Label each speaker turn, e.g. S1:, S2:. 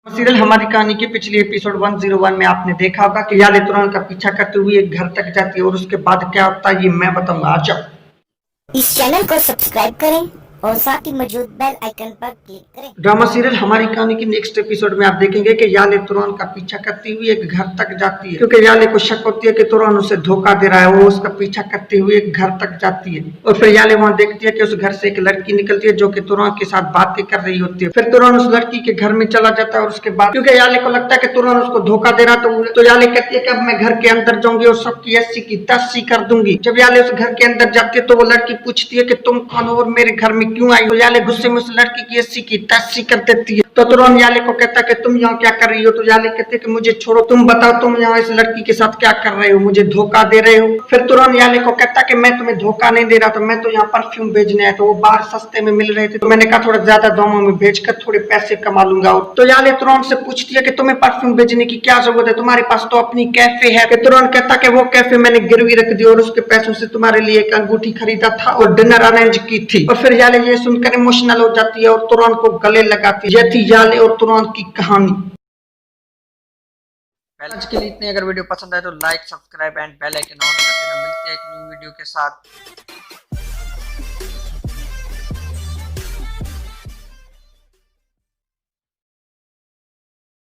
S1: Serial हमारी कहानी के पिछले एपिसोड 101 में आपने देखा होगा कि याले तुरंत का पीछा करते हुए एक घर तक जाती है और उसके बाद क्या होता है ये मैं बताऊंगा। आ जाओ।
S2: इस चैनल को सब्सक्राइब करें और साथ ही मौजूद बेल आइकन पर क्लिक करें।
S1: ड्रामा सीरियल हमारी कहानी की नेक्स्ट एपिसोड में आप देखेंगे कि याले तुरंत का पीछा करती हुई एक घर तक जाती है, क्योंकि याले को शक होती है कि तुरंत उसे धोखा दे रहा है। वो उसका पीछा करते हुए एक घर तक जाती है और फिर याले वहां देखती है कि उस घर से एक लड़की निकलती है जो कि तुरंत के साथ बातें कर रही होती है। फिर तुरंत उस लड़की के घर में चला जाता है और उसके बाद क्योंकि याले को लगता है कि तुरंत उसको धोखा दे रहा, तो याले कहती है कि अब मैं घर के अंदर जाऊंगी और सबकी 80 की 80 कर दूंगी। जब याले उस घर के अंदर जाती है तो वो लड़की पूछती है कि तुम कौन हो और मेरे घर में क्यों आई हो। याले गुस्से में उस लड़की की 80 की 80 कर देती है। तो तुरंत याले को कहता है कि तुम यहाँ क्या कर रही हो। तो याले कहते हैं कि मुझे छोड़ो, तुम बताओ तुम यहाँ इस लड़की के साथ क्या कर रहे हो, मुझे धोखा दे रहे हो। फिर तुरंत याले को कहता है कि मैं तुम्हें धोखा नहीं दे रहा था, मैं तो यहाँ परफ्यूम भेजने आया था, वो बाहर सस्ते में मिल रहे थे तो मैंने कहा थोड़ा ज्यादा दामों में भेजकर थोड़े पैसे कमा लूंगा। तो याले तुरंत से पूछती है कि तुम्हें परफ्यूम भेजने की क्या जरूरत है, तुम्हारे पास तो अपनी कैफे है। तुरंत कहता कि वो कैफे मैंने गिरवी रख दी और उसके पैसों से तुम्हारे लिए एक अंगूठी खरीदा था और डिनर अरेंज की थी। और फिर याले ये सुनकर इमोशनल हो जाती है और तुरंत को गले लगाती है। ये थी याले और तुरंत की कहानी। आज के लिए इतने। अगर वीडियो पसंद आए तो like, subscribe and bell icon on कर देना। मिलते हैं एक न्यू वीडियो के साथ।